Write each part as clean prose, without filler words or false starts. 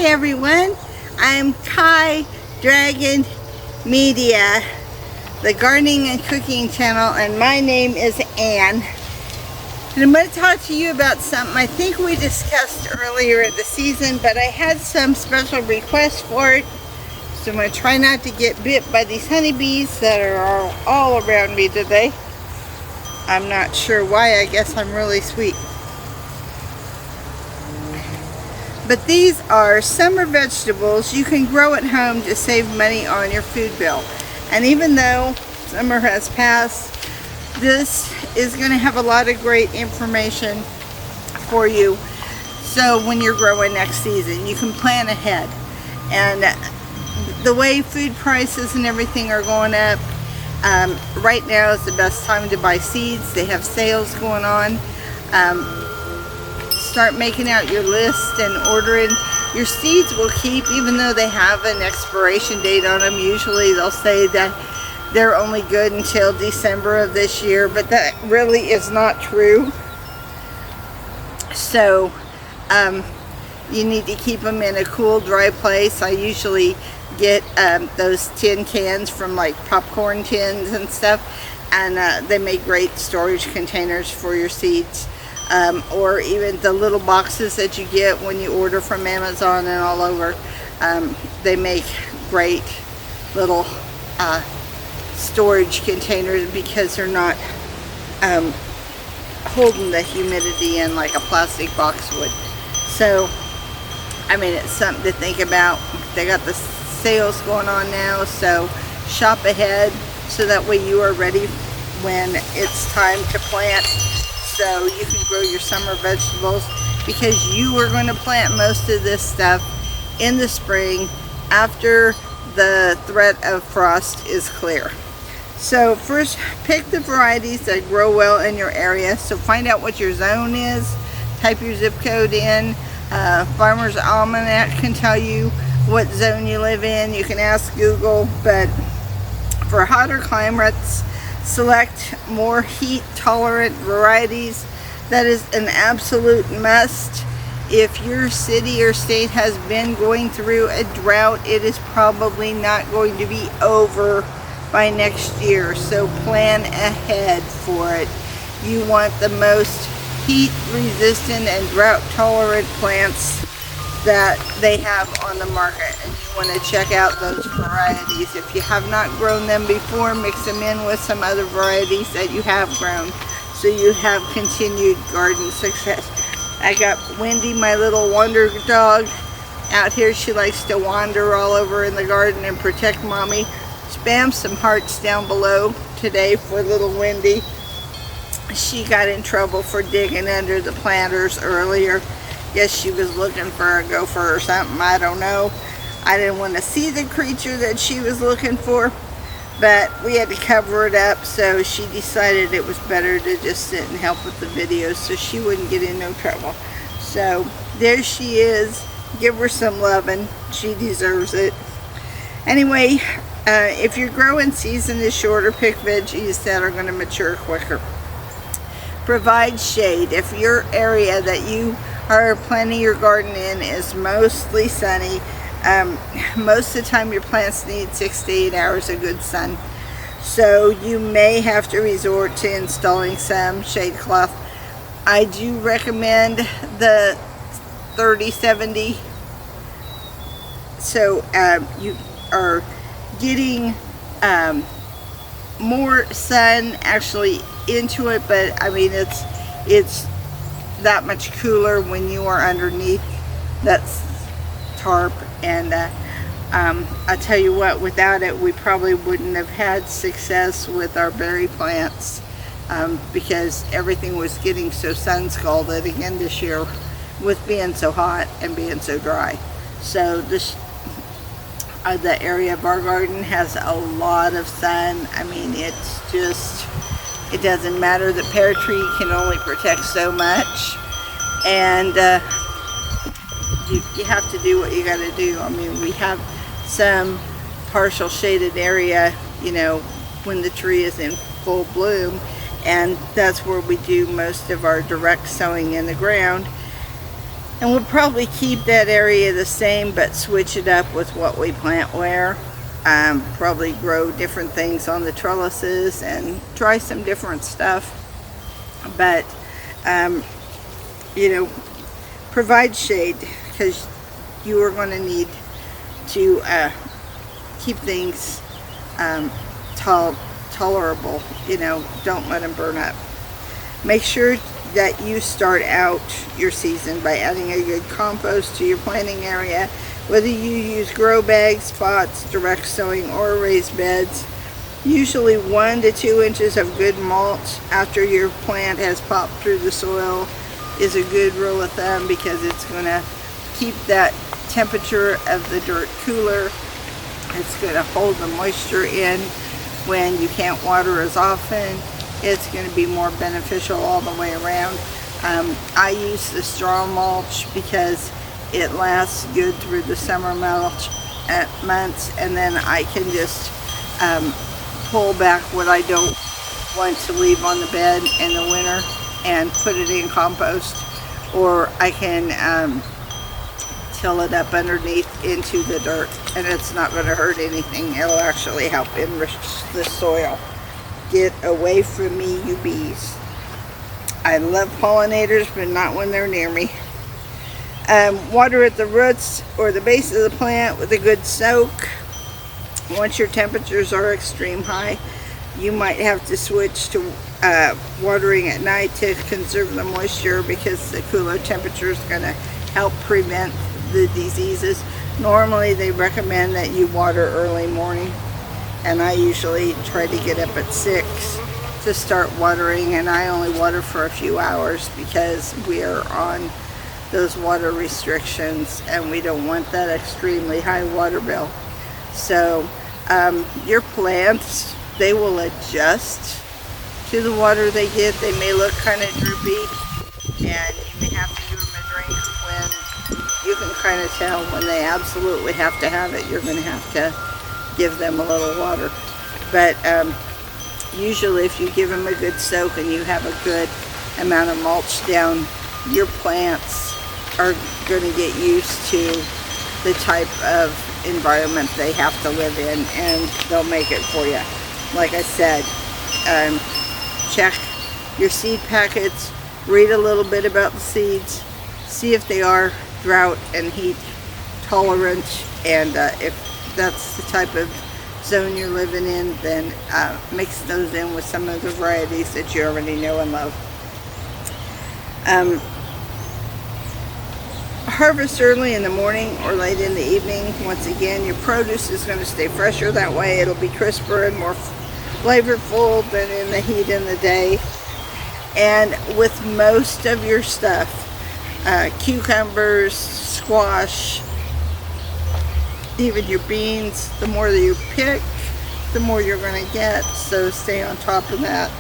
everyone, I'm Kai Dragon Media, the gardening and cooking channel, and my name is Ann. And I'm going to talk to you about something I think we discussed earlier in the season, but I had some special requests for it. So I'm going to try not to get bit by these honeybees that are all around me today. I'm not sure why. I guess I'm really sweet. But these are summer vegetables you can grow at home to save money on your food bill. And even though summer has passed, this is going to have a lot of great information for you. So when you're growing next season, you can plan ahead. And the way food prices and everything are going up, right now is the best time to buy seeds. They have sales going on. Start making out your list and ordering. Your seeds will keep, even though they have an expiration date on them. Usually they'll say that they're only good until December of this year, but that really is not true. So you need to keep them in a cool, dry place. I usually get those tin cans from like popcorn tins and stuff, and they make great storage containers for your seeds. Or even the little boxes that you get when you order from Amazon and all over. They make great little storage containers because they're not holding the humidity in like a plastic box would. So, I mean, it's something to think about. They got the sales going on now, so shop ahead so that way you are ready when it's time to plant. So you can grow your summer vegetables, because you are going to plant most of this stuff in the spring after the threat of frost is clear. So first, pick the varieties that grow well in your area. So find out what your zone is, type your zip code in. Farmer's Almanac can tell you what zone you live in. You can ask Google, but for hotter climates, select more heat tolerant varieties. That is an absolute must. If your city or state has been going through a drought, it is probably not going to be over by next year, so plan ahead for it. You want the most heat resistant and drought tolerant plants that they have on the market, and you want to check out those varieties. If you have not grown them before, mix them in with some other varieties that you have grown, so you have continued garden success. I got Wendy, my little wonder dog, out here. She likes to wander all over in the garden and protect mommy. Spam some hearts down below today for little Wendy. She got in trouble for digging under the planters earlier. Guess she was looking for a gopher or something, I don't know. I didn't want to see the creature that she was looking for, but we had to cover it up, so she decided it was better to just sit and help with the videos so she wouldn't get in no trouble. So there she is. Give her some loving. She deserves it. Anyway, if your growing season is shorter, pick veggies that are going to mature quicker. Provide shade. If your area that you are planting your garden in is mostly sunny, most of the time your plants need 6 to 8 hours of good sun. So you may have to resort to installing some shade cloth. I do recommend the 30-70. So you are getting more sun actually into it, but I mean it's that much cooler when you are underneath that tarp. And I tell you what, without it we probably wouldn't have had success with our berry plants, because everything was getting so sun scalded again this year with being so hot and being so dry. So this the area of our garden has a lot of sun. I mean, it's just, it doesn't matter. The pear tree can only protect so much, and you have to do what you got to do. I mean, we have some partial shaded area, you know, when the tree is in full bloom, and that's where we do most of our direct sowing in the ground. And we'll probably keep that area the same, but switch it up with what we plant where. Probably grow different things on the trellises and try some different stuff. But, you know, provide shade, because you are going to need to keep things tolerable. You know, don't let them burn up. Make sure that you start out your season by adding a good compost to your planting area, whether you use grow bags, pots, direct sowing, or raised beds. Usually 1 to 2 inches of good mulch after your plant has popped through the soil is a good rule of thumb, because it's going to keep that temperature of the dirt cooler. It's going to hold the moisture in when you can't water as often. It's going to be more beneficial all the way around. I use the straw mulch because it lasts good through the summer months, and then I can just pull back what I don't want to leave on the bed in the winter and put it in compost, or I can till it up underneath into the dirt, and it's not going to hurt anything. It'll actually help enrich the soil. Get away from me, you bees. I love pollinators, but not when they're near me. Water at the roots or the base of the plant with a good soak. Once your temperatures are extreme high, you might have to switch to watering at night to conserve the moisture, because the cooler temperature is going to help prevent the diseases. Normally they recommend that you water early morning, and I usually try to get up at 6 to start watering, and I only water for a few hours because we are on those water restrictions and we don't want that extremely high water bill. So your plants, they will adjust to the water they get. They may look kind of droopy, and you may have to give them a drink when you can kind of tell when they absolutely have to have it. You're going to have to give them a little water. But usually if you give them a good soak and you have a good amount of mulch down, your plants are going to get used to the type of environment they have to live in, and they'll make it for you. Like I said, check your seed packets, read a little bit about the seeds, see if they are drought and heat tolerant, and if that's the type of zone you're living in, then mix those in with some of the varieties that you already know and love. Harvest early in the morning or late in the evening. Once again, your produce is going to stay fresher that way. It'll be crisper and more flavorful than in the heat in the day. And with most of your stuff, cucumbers, squash, even your beans, the more that you pick, the more you're going to get. So stay on top of that.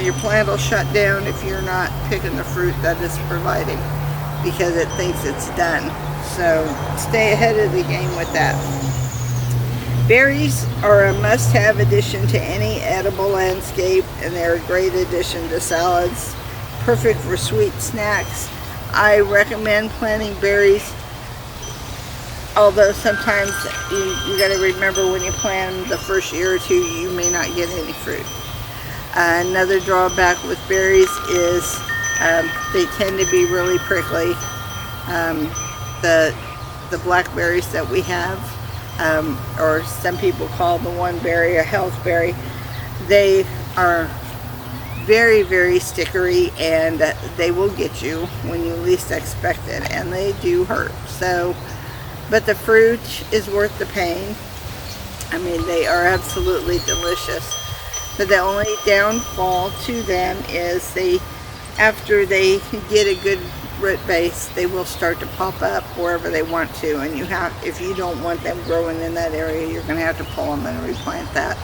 Your plant will shut down if you're not picking the fruit that it's providing, because it thinks it's done. So stay ahead of the game with that. Berries are a must-have addition to any edible landscape, and they're a great addition to salads. Perfect for sweet snacks. I recommend planting berries, although sometimes you got to remember when you plant the first year or two, you may not get any fruit. Another drawback with berries is they tend to be really prickly. The blackberries that we have, or some people call the one berry a health berry, they are very, very stickery, and they will get you when you least expect it, and they do hurt. So, but the fruit is worth the pain. I mean, they are absolutely delicious. But the only downfall to them is after they get a good root base, they will start to pop up wherever they want to, and if you don't want them growing in that area, you're going to have to pull them and replant that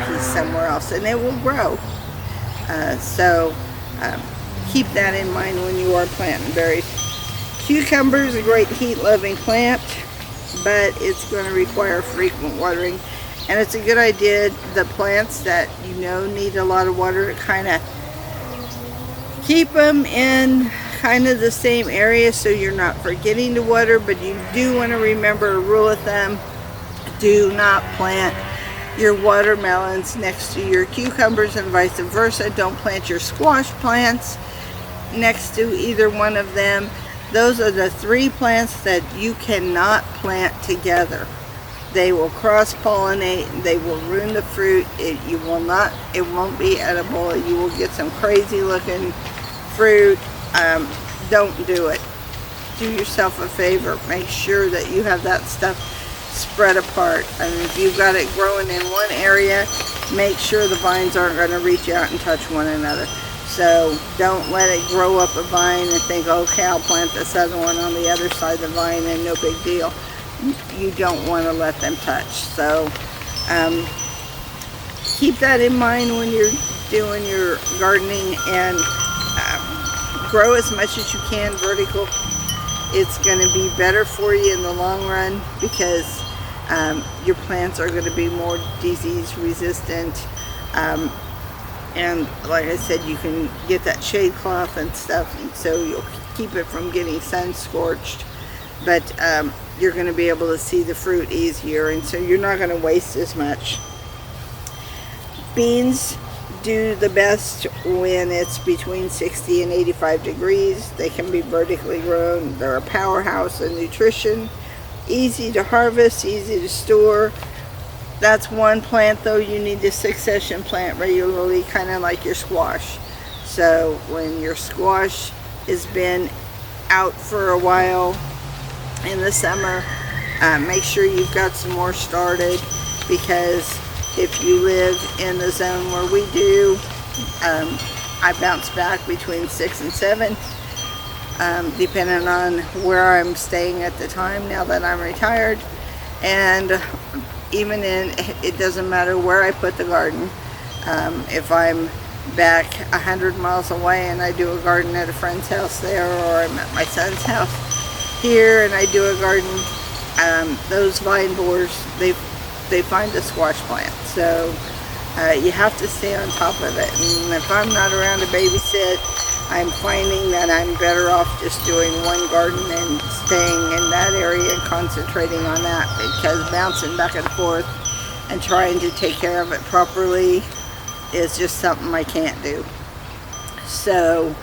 piece somewhere else, and it will grow. So keep that in mind when you are planting berries. Cucumber is a great heat-loving plant, but it's going to require frequent watering, and it's a good idea, the plants that you know need a lot of water, to kind of keep them in kind of the same area, so you're not forgetting to water, but you do want to remember a rule of thumb: do not plant your watermelons next to your cucumbers and vice versa. Don't plant your squash plants next to either one of them. Those are the 3 plants that you cannot plant together. They will cross-pollinate, they will ruin the fruit. It won't be edible. You will get some crazy looking fruit. Don't do it. Do yourself a favor. Make sure that you have that stuff spread apart. And if you've got it growing in one area, make sure the vines aren't going to reach out and touch one another. So don't let it grow up a vine and think, okay, I'll plant this other one on the other side of the vine and no big deal. You don't want to let them touch. So keep that in mind when you're doing your gardening, and grow as much as you can vertical. It's going to be better for you in the long run, because your plants are going to be more disease resistant. And like I said, you can get that shade cloth and stuff, and so you'll keep it from getting sun scorched. But you're going to be able to see the fruit easier, and so you're not going to waste as much. Beans do the best when it's between 60 and 85 degrees. They can be vertically grown. They're a powerhouse in nutrition. Easy to harvest, easy to store. That's one plant though you need to succession plant regularly, kind of like your squash. So when your squash has been out for a while in the summer, make sure you've got some more started, because if you live in the zone where we do, I bounce back between 6 and 7, depending on where I'm staying at the time now that I'm retired. And even it doesn't matter where I put the garden. If I'm back 100 miles away and I do a garden at a friend's house there, or I'm at my son's house here and I do a garden, those vine borers, they find the squash plant. So you have to stay on top of it. And if I'm not around to babysit, I'm finding that I'm better off just doing one garden and staying in that area and concentrating on that, because bouncing back and forth and trying to take care of it properly is just something I can't do. So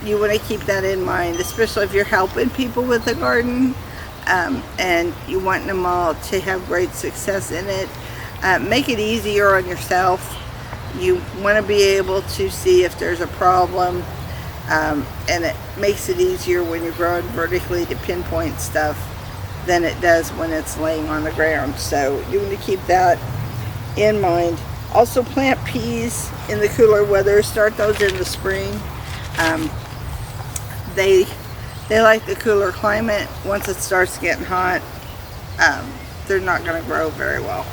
you want to keep that in mind, especially if you're helping people with the garden, and you want them all to have great success in it. Make it easier on yourself. You want to be able to see if there's a problem, and it makes it easier when you're growing vertically to pinpoint stuff than it does when it's laying on the ground. So you want to keep that in mind. Also, plant peas in the cooler weather. Start those in the spring. They like the cooler climate. Once it starts getting hot, they're not going to grow very well.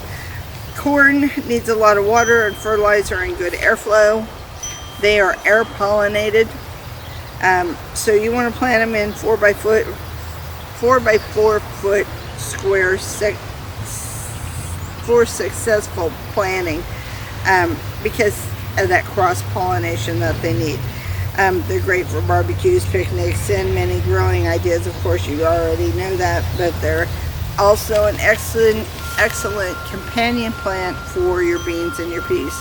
Corn needs a lot of water and fertilizer and good airflow. They are air pollinated, so you want to plant them in 4 by 4 foot squares for successful planting, because of that cross pollination that they need. They're great for barbecues, picnics, and many grilling ideas. Of course, you already know that, but they're also an excellent companion plant for your beans and your peas.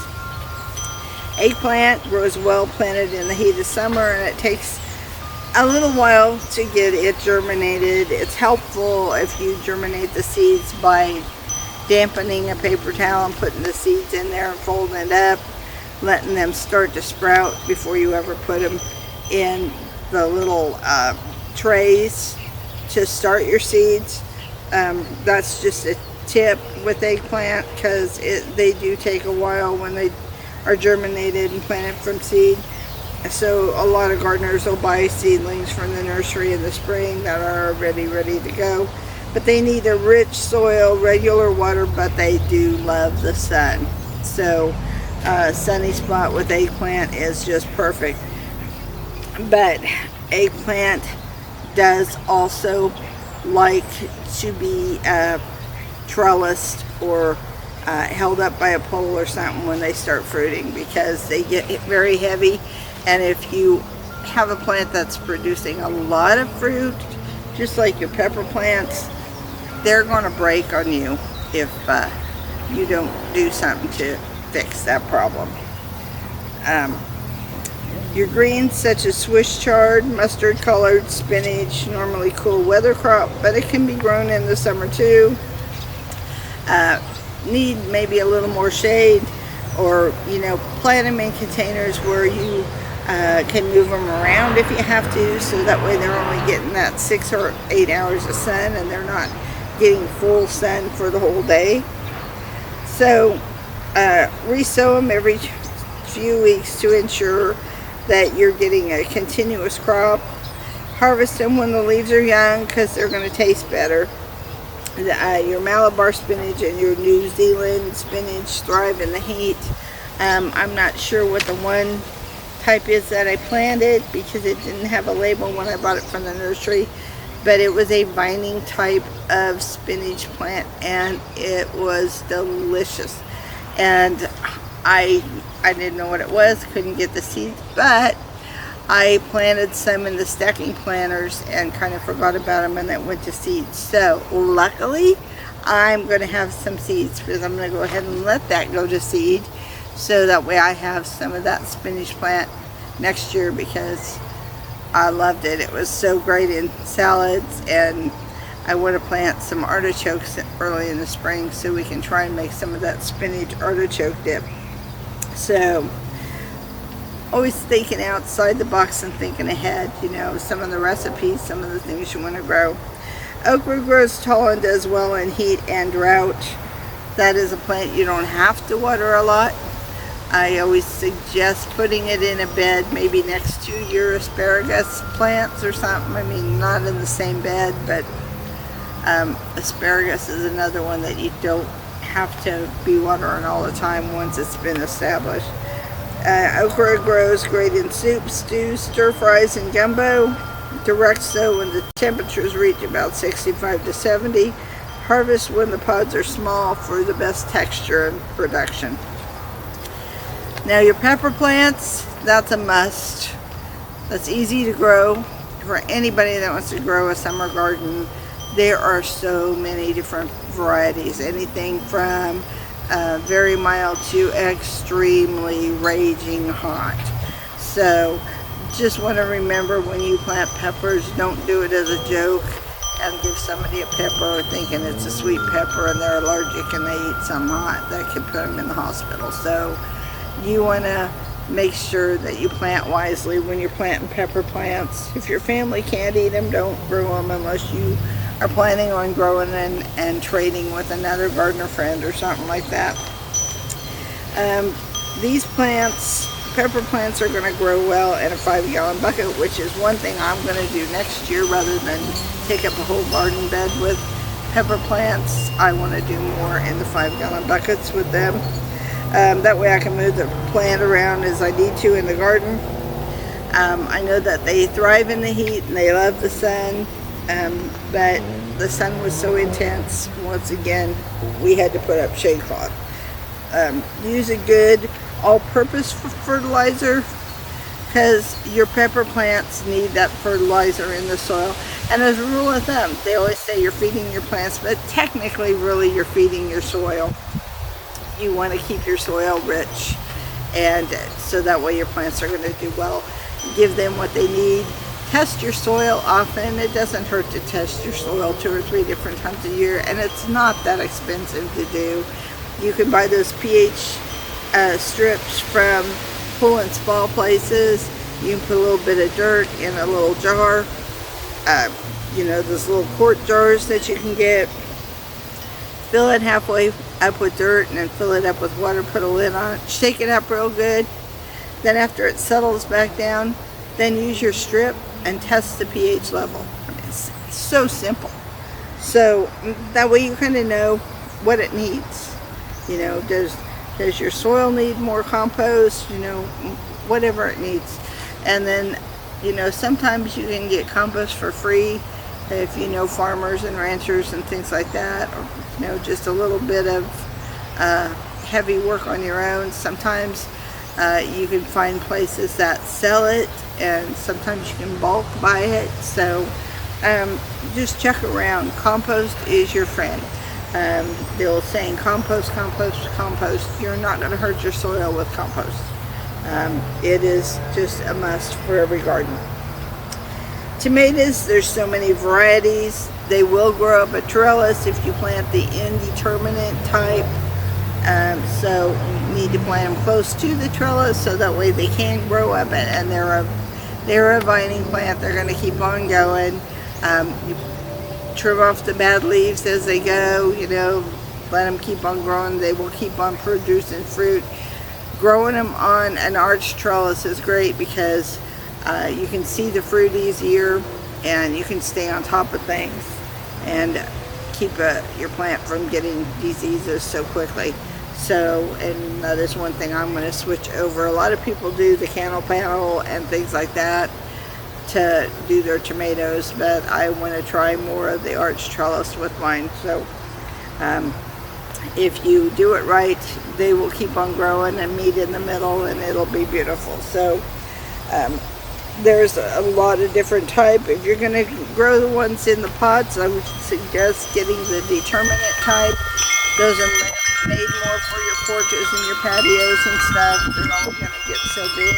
Eggplant grows well planted in the heat of summer, and it takes a little while to get it germinated. It's helpful if you germinate the seeds by dampening a paper towel and putting the seeds in there and folding it up, letting them start to sprout before you ever put them in the little trays to start your seeds. That's just a tip with eggplant, because they do take a while when they are germinated and planted from seed. So a lot of gardeners will buy seedlings from the nursery in the spring that are already ready to go, but they need a rich soil, regular water, but they do love the sun. So sunny spot with eggplant is just perfect. But eggplant does also like to be trellised or held up by a pole or something when they start fruiting, because they get very heavy, and if you have a plant that's producing a lot of fruit, just like your pepper plants, they're going to break on you if you don't do something to fix that problem. Your greens such as Swiss chard, mustard colored spinach, normally cool weather crop, but it can be grown in the summer too. Need maybe a little more shade, or plant them in containers where you can move them around if you have to, so that way they're only getting that 6 or 8 hours of sun and they're not getting full sun for the whole day. So resow them every few weeks to ensure that you're getting a continuous crop. Harvest them when the leaves are young because they're going to taste better. Your Malabar spinach and your New Zealand spinach thrive in the heat. I'm not sure what the one type is that I planted because it didn't have a label when I bought it from the nursery, but it was a vining type of spinach plant and it was delicious. And I didn't know what it was, couldn't get the seeds, but I planted some in the stacking planters and kind of forgot about them and that went to seeds. So luckily I'm going to have some seeds because I'm going to go ahead and let that go to seed, so that way I have some of that spinach plant next year because I loved it. It was so great in salads, and I want to plant some artichokes early in the spring so we can try and make some of that spinach artichoke dip. So always thinking outside the box and thinking ahead, some of the recipes, some of the things you want to grow. Okra grows tall and does well in heat and drought. That is a plant you don't have to water a lot. I always suggest putting it in a bed, maybe next to your asparagus plants or something. I mean, not in the same bed, but asparagus is another one that you don't have to be watering all the time once it's been established. Okra grows great in soup, stews, stir fries, and gumbo. Direct sow when the temperatures reach about 65 to 70. Harvest when the pods are small for the best texture and production. Now your pepper plants, that's a must. That's easy to grow for anybody that wants to grow a summer garden. There are so many different varieties, anything from very mild to extremely raging hot. So just want to remember, when you plant peppers, don't do it as a joke and give somebody a pepper thinking it's a sweet pepper and they're allergic and they eat some hot. That could put them in the hospital. So you want to make sure that you plant wisely when you're planting pepper plants. If your family can't eat them, don't grow them unless you are planning on growing and trading with another gardener friend or something like that. These plants, pepper plants, are going to grow well in a 5-gallon bucket, which is one thing I'm going to do next year. Rather than take up a whole garden bed with pepper plants, I want to do more in the 5-gallon buckets with them. That way I can move the plant around as I need to in the garden. I know that they thrive in the heat and they love the sun, but the sun was so intense, once again, we had to put up shade cloth. Use a good all-purpose fertilizer, because your pepper plants need that fertilizer in the soil. And as a rule of thumb, they always say you're feeding your plants, but technically really you're feeding your soil. You want to keep your soil rich, and so that way your plants are going to do well. Give them what they need. Test your soil often. It doesn't hurt to test your soil 2 or 3 different times a year, and it's not that expensive to do. You can buy those pH strips from pool and spa places. You can put a little bit of dirt in a little jar. Those little quart jars that you can get. Fill it halfway up with dirt and then fill it up with water, put a lid on it, shake it up real good. Then after it settles back down, then use your strip and test the pH level. It's so simple. So that way you kind of know what it needs. Does your soil need more compost? Whatever it needs. And then, sometimes you can get compost for free if you know farmers and ranchers and things like that, or just a little bit of heavy work on your own. Sometimes you can find places that sell it and sometimes you can bulk buy it. So just check around. Compost is your friend. The old saying, compost, compost, compost. You're not going to hurt your soil with compost. It is just a must for every garden. Tomatoes, there's so many varieties. They will grow up a trellis if you plant the indeterminate type. So you need to plant them close to the trellis so that way they can grow up, and they're a vining plant. They're going to keep on going. You trim off the bad leaves as they go, let them keep on growing. They will keep on producing fruit. Growing them on an arched trellis is great because you can see the fruit easier, and you can stay on top of things and keep your plant from getting diseases so quickly. So, and that is one thing I'm going to switch over. A lot of people do the canal panel and things like that to do their tomatoes, but I want to try more of the arched trellis with mine. So if you do it right, they will keep on growing and meet in the middle, and it'll be beautiful. So there's a lot of different type. If you're going to grow the ones in the pots, I would suggest getting the determinate type. Those are made more for your porches and your patios and stuff. They're not going to get so big.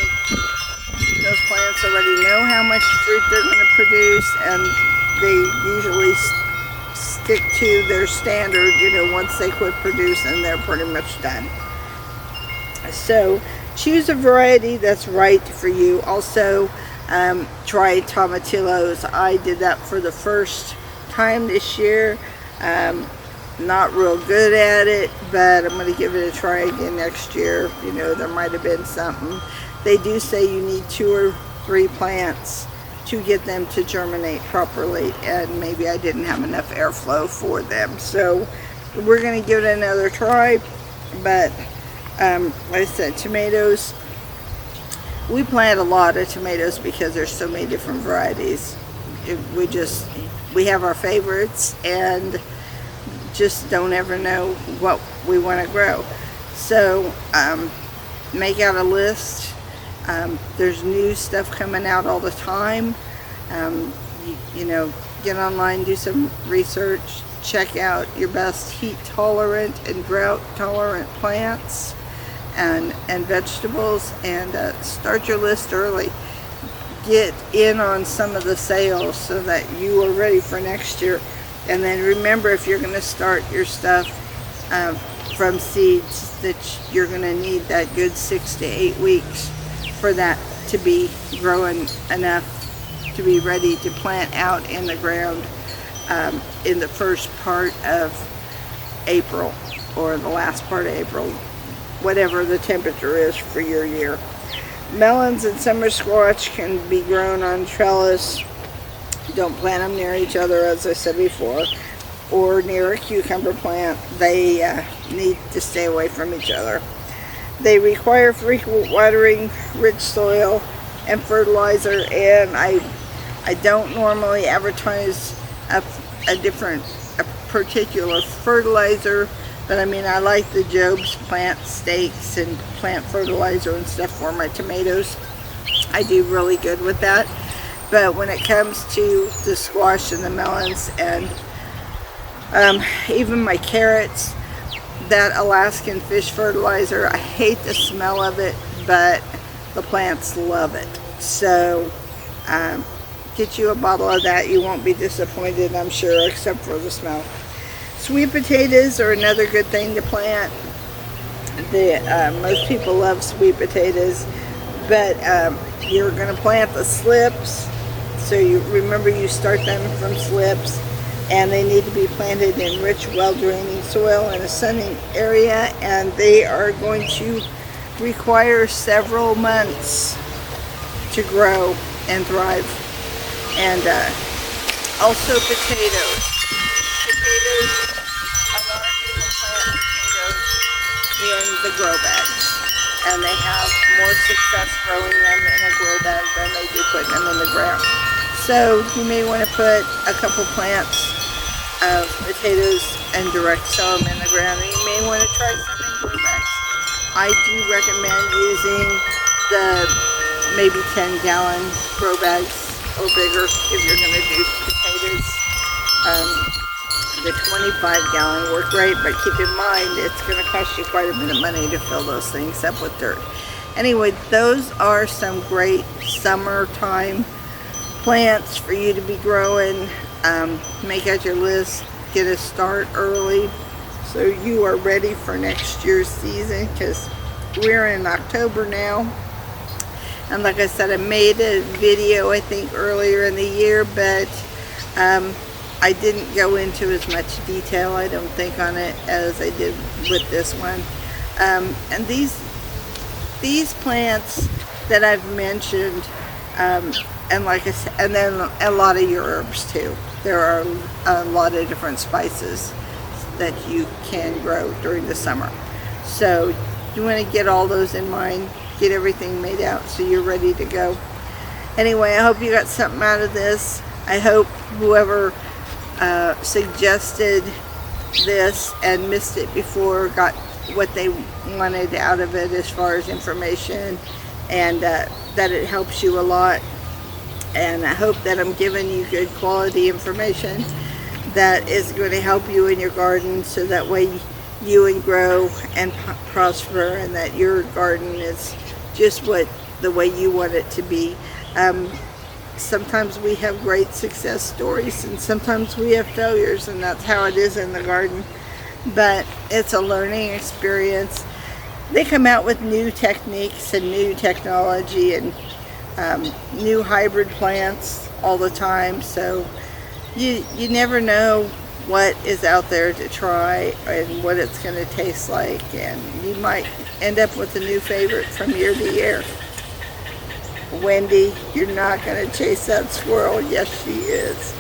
Those plants already know how much fruit they're going to produce, and they usually stick to their standard. Once they quit producing, they're pretty much done. So choose a variety that's right for you. Also, try tomatillos. I did that for the first time this year. Not real good at it, but I'm going to give it a try again next year. There might have been something. They do say you need 2 or 3 plants to get them to germinate properly, and maybe I didn't have enough airflow for them. So we're going to give it another try. But like I said, tomatoes, we plant a lot of tomatoes because there's so many different varieties. We have our favorites, and just don't ever know what we want to grow. So make out a list. There's new stuff coming out all the time. Get online, do some research, check out your best heat tolerant and drought tolerant plants and vegetables, and start your list early. Get in on some of the sales so that you are ready for next year. And then remember, if you're going to start your stuff from seeds, that you're going to need that good 6 to 8 weeks for that to be growing enough to be ready to plant out in the ground in the first part of April or the last part of April, whatever the temperature is for your year. Melons and summer squash can be grown on trellis. Don't plant them near each other, as I said before, or near a cucumber plant. They need to stay away from each other. They require frequent watering, rich soil, and fertilizer. And I don't normally advertise a particular fertilizer, but I like the Job's plant stakes and plant fertilizer and stuff for my tomatoes. I do really good with that. But when it comes to the squash and the melons and even my carrots, that Alaskan fish fertilizer, I hate the smell of it, but the plants love it. So get you a bottle of that. You won't be disappointed, I'm sure, except for the smell. Sweet potatoes are another good thing to plant. Most people love sweet potatoes, but you're going to plant the slips. So you remember, you start them from slips, and they need to be planted in rich, well-draining soil in a sunny area, and they are going to require several months to grow and thrive. And also potatoes. A lot of people plant potatoes in the grow bags, and they have more success growing them in a grow bag than they do putting them in the ground. So you may want to put a couple plants of potatoes and direct sow them in the ground, and you may want to try some in grow bags. I do recommend using the maybe 10-gallon grow bags or bigger if you're going to do potatoes. The 25-gallon work great, but keep in mind it's going to cost you quite a bit of money to fill those things up with dirt. Anyway, those are some great summertime plants for you to be growing. Make out your list, get a start early so you are ready for next year's season, because we're in October now. And like I said, I made a video I think earlier in the year, but I didn't go into as much detail, I don't think, on it as I did with this one. And these plants that I've mentioned, and like I said, and then a lot of your herbs too. There are a lot of different spices that you can grow during the summer. So you want to get all those in mind, get everything made out so you're ready to go. Anyway, I hope you got something out of this. I hope whoever suggested this and missed it before got what they wanted out of it as far as information, and that it helps you a lot. And I hope that I'm giving you good quality information that is going to help you in your garden, so that way you can grow and prosper, and that your garden is just the way you want it to be. Sometimes we have great success stories, and sometimes we have failures, and that's how it is in the garden. But it's a learning experience. They come out with new techniques and new technology and new hybrid plants all the time, so you never know what is out there to try and what it's going to taste like, and you might end up with a new favorite from year to year. Wendy, you're not going to chase that squirrel. Yes, she is.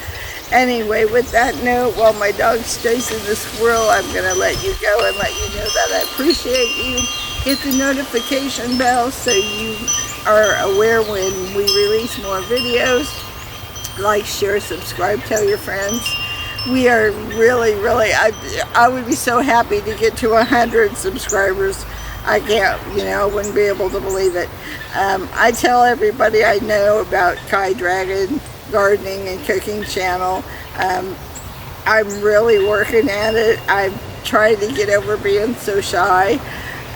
Anyway, with that note, while my dog's chasing the squirrel, I'm going to let you go and let you know that I appreciate you. Hit the notification bell so you are aware when we release more videos. Like, share, subscribe, tell your friends. We are really, I would be so happy to get to 100 subscribers. I can't, I wouldn't be able to believe it. I tell everybody I know about Kai Dragon Gardening and Cooking Channel. I'm really working at it. I'm trying to get over being so shy.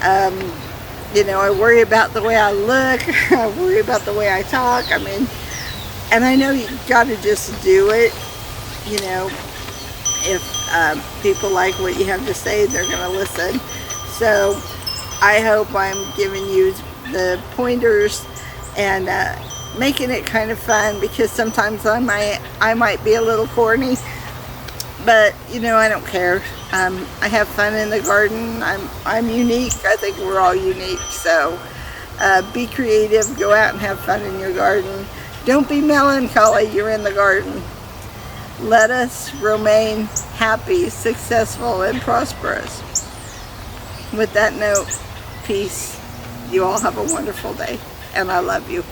I worry about the way I look. I worry about the way I talk. And I know you got to just do it. If people like what you have to say, they're going to listen. So I hope I'm giving you the pointers and making it kind of fun, because sometimes I might be a little corny, but I don't care. I have fun in the garden. I'm unique. I think we're all unique. So be creative. Go out and have fun in your garden. Don't be melancholy. You're in the garden. Let us remain happy, successful, and prosperous. With that note, peace. You all have a wonderful day, and I love you.